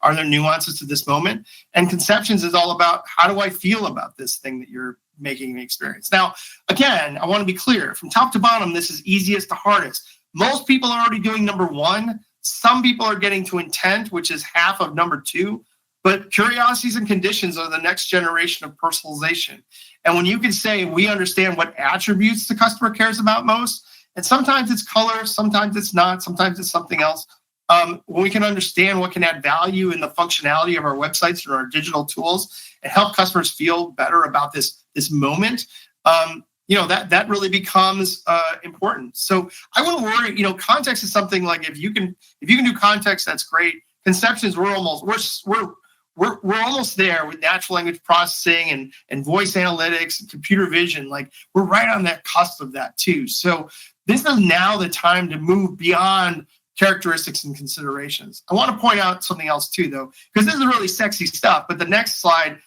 are there nuances to this moment. And conceptions is all about, how do I feel about this thing that you're making me experience? Now, again, I want to be clear. From top to bottom, this is easiest to hardest. Most people are already doing number one. Some people are getting to intent, which is half of number two. But curiosities and conditions are the next generation of personalization. And when you can say, we understand what attributes the customer cares about most, and sometimes it's color, sometimes it's not, sometimes it's something else. When we can understand what can add value in the functionality of our websites or our digital tools and help customers feel better about this moment, that really becomes important. So I wouldn't worry. Context is something like, if you can do context, that's great. Conceptions, we're almost there with natural language processing and voice analytics and computer vision. Like we're right on that cusp of that too. So this is now the time to move beyond characteristics and considerations. I want to point out something else too, though, because this is really sexy stuff. But the next slide,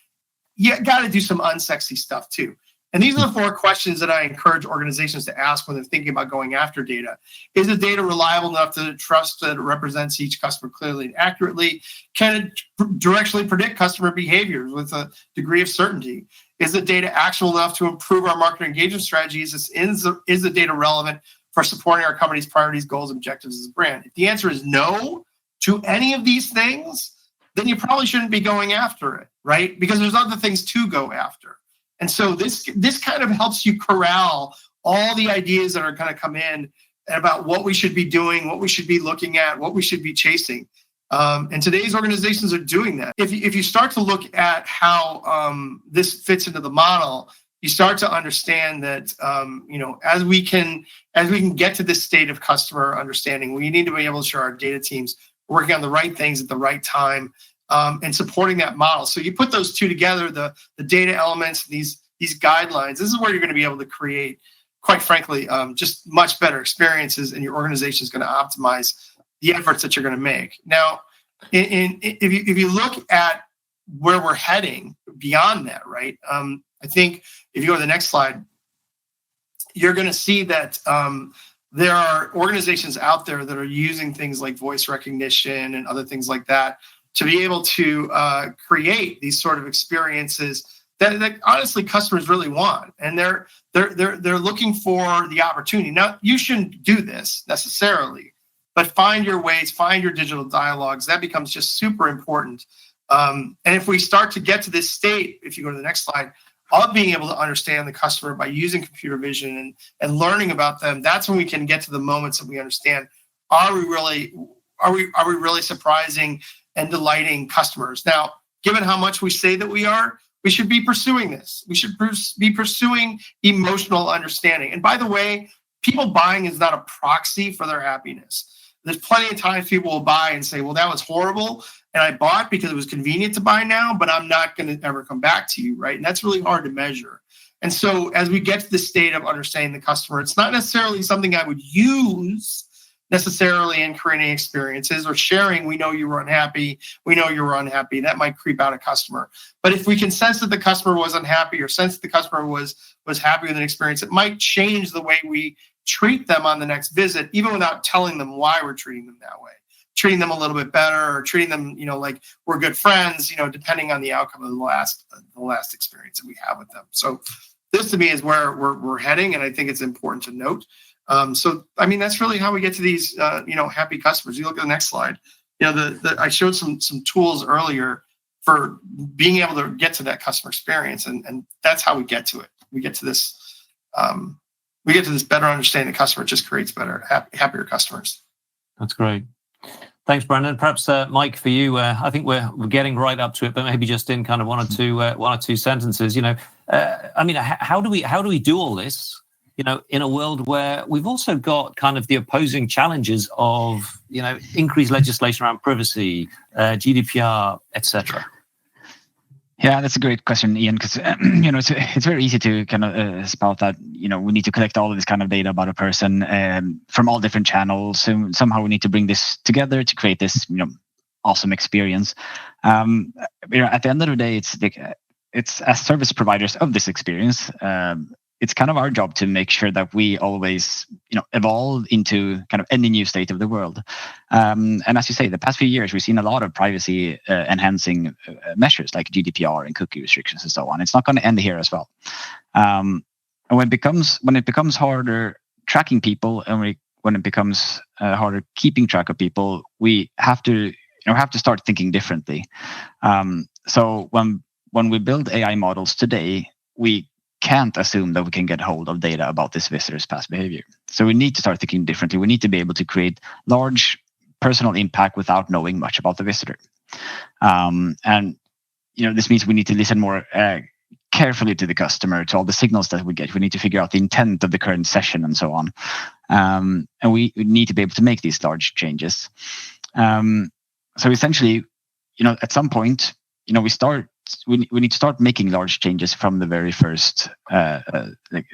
you got to do some unsexy stuff too. And these are the 4 questions that I encourage organizations to ask when they're thinking about going after data. Is the data reliable enough to trust that it represents each customer clearly and accurately? Can it directionally predict customer behaviors with a degree of certainty? Is the data actionable enough to improve our market engagement strategies? Is the data relevant for supporting our company's priorities, goals, objectives as a brand? If the answer is no to any of these things, then you probably shouldn't be going after it, right? Because there's other things to go after. And so this kind of helps you corral all the ideas that are going to come in about what we should be doing, what we should be looking at, what we should be chasing. And today's organizations are doing that. If you start to look at how this fits into the model, you start to understand that as we can get to this state of customer understanding, we need to be able to show our data teams working on the right things at the right time. And supporting that model. So you put those two together, the data elements, these guidelines, this is where you're going to be able to create, quite frankly, just much better experiences, and your organization is going to optimize the efforts that you're going to make. Now, if you look at where we're heading beyond that, right? I think if you go to the next slide, you're going to see that there are organizations out there that are using things like voice recognition and other things like that to be able to create these sort of experiences that honestly customers really want, and they're looking for the opportunity. Now, you shouldn't do this necessarily, but find your ways, find your digital dialogues. That becomes just super important. And if we start to get to this state, if you go to the next slide, of being able to understand the customer by using computer vision and learning about them, that's when we can get to the moments that we understand, are we really surprising and delighting customers? Now, given how much we say that we are, we should be pursuing this. We should be pursuing emotional understanding. And by the way, people buying is not a proxy for their happiness. There's plenty of times people will buy and say, well, that was horrible, and I bought because it was convenient to buy now, but I'm not going to ever come back to you, right? And that's really hard to measure. And so as we get to the state of understanding the customer, it's not necessarily something I would use necessarily in creating experiences or sharing, we know you were unhappy, that might creep out a customer. But if we can sense that the customer was unhappy or sense that the customer was happy with an experience, it might change the way we treat them on the next visit, even without telling them why we're treating them that way. Treating them a little bit better, or treating them, like we're good friends, depending on the outcome of the last experience that we have with them. So this to me is where we're heading, and I think it's important to note. So I mean, that's really how we get to these happy customers. You look at the next slide. I showed some tools earlier for being able to get to that customer experience, and that's how we get to it. We get to this. We get to this better understanding the customer. It just creates happier customers. That's great. Thanks, Brandon. Perhaps Mike, for you, I think we're getting right up to it, but maybe just in kind of one or two sentences. I mean, how do we do all this? In a world where we've also got kind of the opposing challenges of increased legislation around privacy, GDPR, etc. Yeah, that's a great question, Ian, because it's very easy to kind of spout that we need to collect all of this kind of data about a person from all different channels. So somehow we need to bring this together to create this awesome experience. At the end of the day, it's as service providers of this experience. It's kind of our job to make sure that we always, evolve into kind of any new state of the world. And as you say, the past few years, we've seen a lot of privacy enhancing measures like GDPR and cookie restrictions and so on. It's not going to end here as well. And when it becomes harder tracking people, and when it becomes harder keeping track of people, we have to start thinking differently. So when we build AI models today, we can't assume that we can get hold of data about this visitor's past behavior. So we need to start thinking differently. We need to be able to create large personal impact without knowing much about the visitor. And this means we need to listen more carefully to the customer, to all the signals that we get. We need to figure out the intent of the current session and so on. And we need to be able to make these large changes. So essentially, at some point, we need to start making large changes from the very first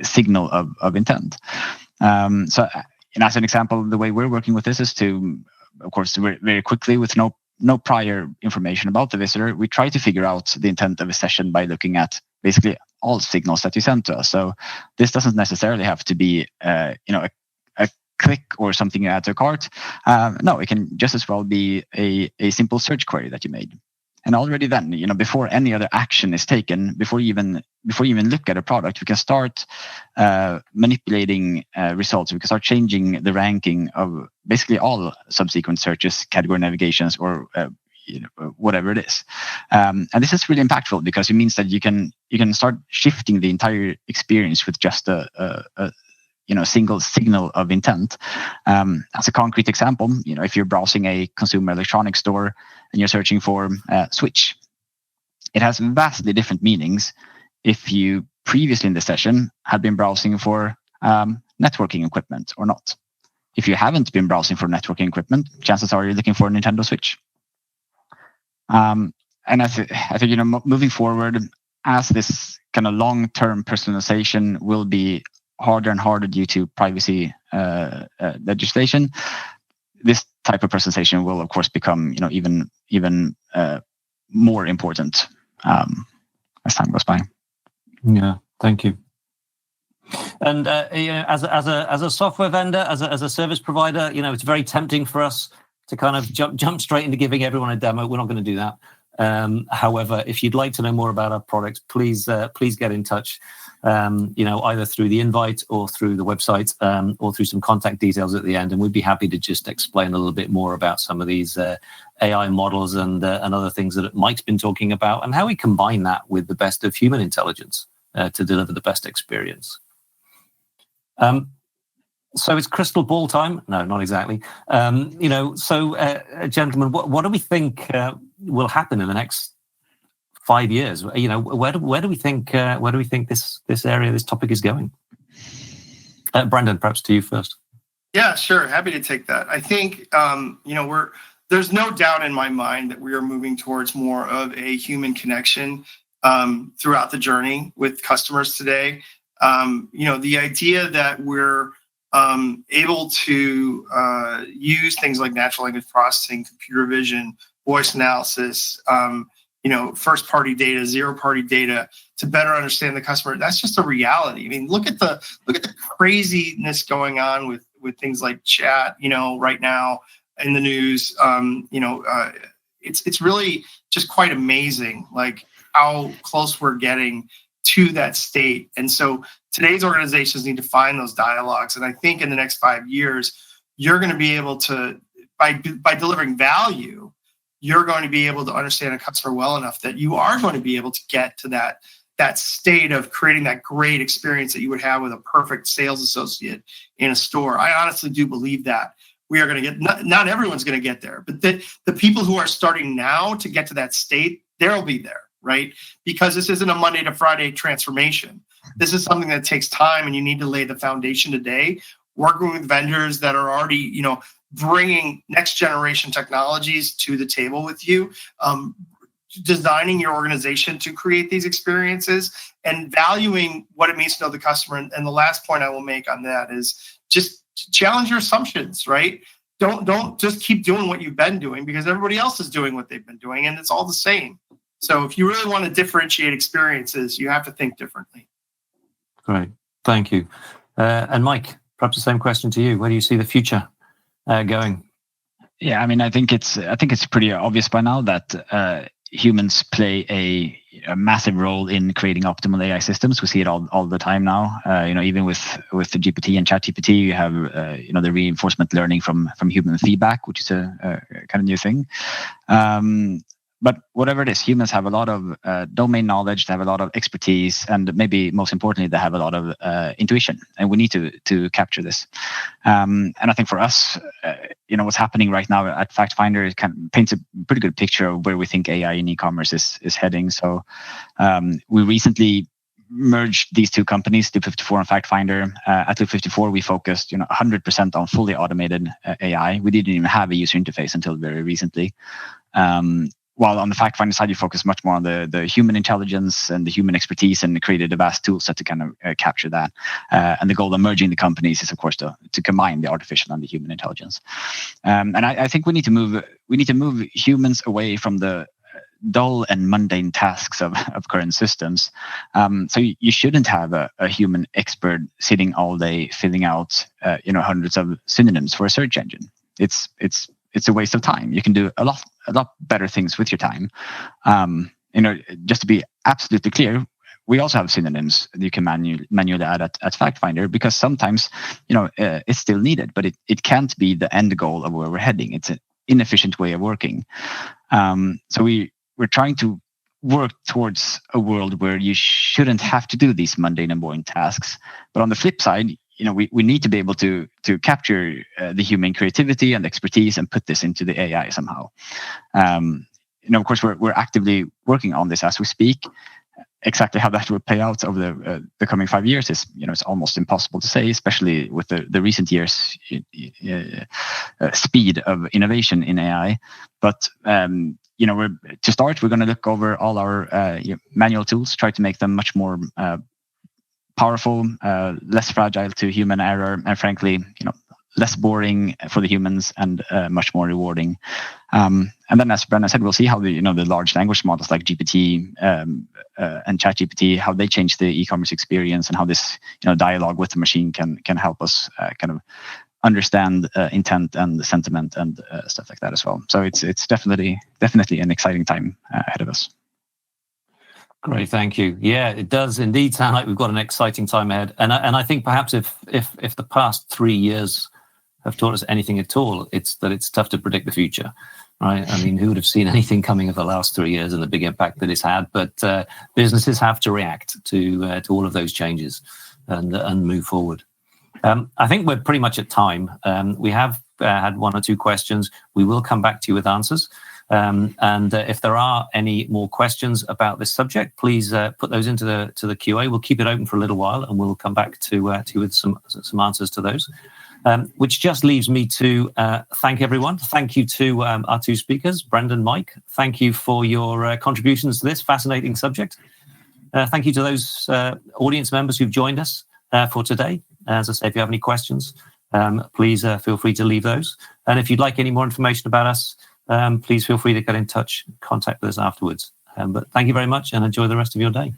signal of intent. So, as an example, the way we're working with this is to, of course, very quickly, with no prior information about the visitor, we try to figure out the intent of a session by looking at basically all signals that you send to us. So this doesn't necessarily have to be a click or something you add to a cart. No, it can just as well be a simple search query that you made. And already then, before any other action is taken, before you even look at a product, we can start manipulating results. We can start changing the ranking of basically all subsequent searches, category navigations, or whatever it is. And this is really impactful because it means that you can start shifting the entire experience with just a single signal of intent. As a concrete example, if you're browsing a consumer electronics store and you're searching for Switch, it has vastly different meanings if you previously in the session had been browsing for networking equipment or not. If you haven't been browsing for networking equipment, chances are you're looking for a Nintendo Switch. And I think moving forward, as this kind of long-term personalization will be harder and harder due to privacy legislation, this type of personalization will, of course, become even more important as time goes by. Yeah, thank you. And as a software vendor, as a service provider, it's very tempting for us to kind of jump straight into giving everyone a demo. We're not going to do that. However, if you'd like to know more about our products, please get in touch. Either through the invite or through the website, or through some contact details at the end, and we'd be happy to just explain a little bit more about some of these AI models and other things that Mike's been talking about, and how we combine that with the best of human intelligence to deliver the best experience. So it's crystal ball time? No, not exactly. Gentlemen, what do we think will happen in the next 5 years? Where do we think this area, this topic is going? Brendan, perhaps to you first. Yeah, sure. Happy to take that. I think there's no doubt in my mind that we are moving towards more of a human connection throughout the journey with customers today. The idea that we're able to use things like natural language processing, computer vision, voice analysis, first-party data, zero-party data to better understand the customer. That's just a reality. I mean, look at the craziness going on with things like chat. Right now in the news, it's really just quite amazing, like how close we're getting to that state. And so today's organizations need to find those dialogues. And I think in the next 5 years, you're going to be able to, by delivering value, you're going to be able to understand a customer well enough that you are going to be able to get to that state of creating that great experience that you would have with a perfect sales associate in a store. I honestly do believe that we are going to get, not everyone's going to get there, but the people who are starting now to get to that state, they'll be there, right? Because this isn't a Monday to Friday transformation. This is something that takes time, and you need to lay the foundation today, working with vendors that are already, bringing next generation technologies to the table with you, designing your organization to create these experiences, and valuing what it means to know the customer. And the last point I will make on that is just challenge your assumptions, right? Don't just keep doing what you've been doing because everybody else is doing what they've been doing, and it's all the same. So if you really want to differentiate experiences, you have to think differently. Great, thank you. And Mike, perhaps the same question to you. Where do you see the future going? Yeah, I mean, I think it's pretty obvious by now that humans play a massive role in creating optimal AI systems. We see it all the time now. Even with the GPT and ChatGPT, you have the reinforcement learning from human feedback, which is a kind of new thing. But whatever it is, humans have a lot of domain knowledge, they have a lot of expertise, and maybe most importantly, they have a lot of intuition, and we need to capture this. And I think for us, what's happening right now at FactFinder paints a pretty good picture of where we think AI in e-commerce is heading. So we recently merged these two companies, Loop54 and FactFinder. At Loop54, we focused 100% on fully automated AI. We didn't even have a user interface until very recently. While on the FactFinder side, you focus much more on the human intelligence and the human expertise, and created a vast tool set to kind of capture that. And the goal of merging the companies is, of course, to combine the artificial and the human intelligence. And I think we need to move humans away from the dull and mundane tasks of current systems. So you shouldn't have a human expert sitting all day filling out hundreds of synonyms for a search engine. It's a waste of time. You can do a lot better things with your time. Just to be absolutely clear, we also have synonyms that you can manually add at FactFinder, because sometimes it's still needed, but it can't be the end goal of where we're heading. It's an inefficient way of working. So we're trying to work towards a world where you shouldn't have to do these mundane and boring tasks. But on the flip side, we need to be able to capture the human creativity and expertise and put this into the AI somehow. Of course, we're actively working on this as we speak. Exactly how that will play out over the coming 5 years is, it's almost impossible to say, especially with the recent years' speed of innovation in AI. But to start, we're going to look over all our manual tools, try to make them much more powerful, less fragile to human error, and frankly, less boring for the humans and much more rewarding. And then, as Brennan said, we'll see how the large language models like GPT and ChatGPT, how they change the e-commerce experience, and how this dialogue with the machine can help us kind of understand intent and sentiment and stuff like that as well. So it's definitely an exciting time ahead of us. Great, thank you. Yeah, it does indeed sound like we've got an exciting time ahead. And I think perhaps if the past 3 years have taught us anything at all, it's that it's tough to predict the future, right? I mean, who would have seen anything coming of the last 3 years and the big impact that it's had? But businesses have to react to all of those changes and move forward. I think we're pretty much at time. We have had 1 or 2 questions. We will come back to you with answers. And if there are any more questions about this subject, please put those into the QA. We'll keep it open for a little while, and we'll come back to you with some answers to those. Which just leaves me to thank everyone. Thank you to our 2 speakers, Brendan, Mike. Thank you for your contributions to this fascinating subject. Thank you to those audience members who've joined us for today. As I say, if you have any questions, please feel free to leave those. And if you'd like any more information about us, please feel free to get in touch, contact us afterwards. But thank you very much and enjoy the rest of your day.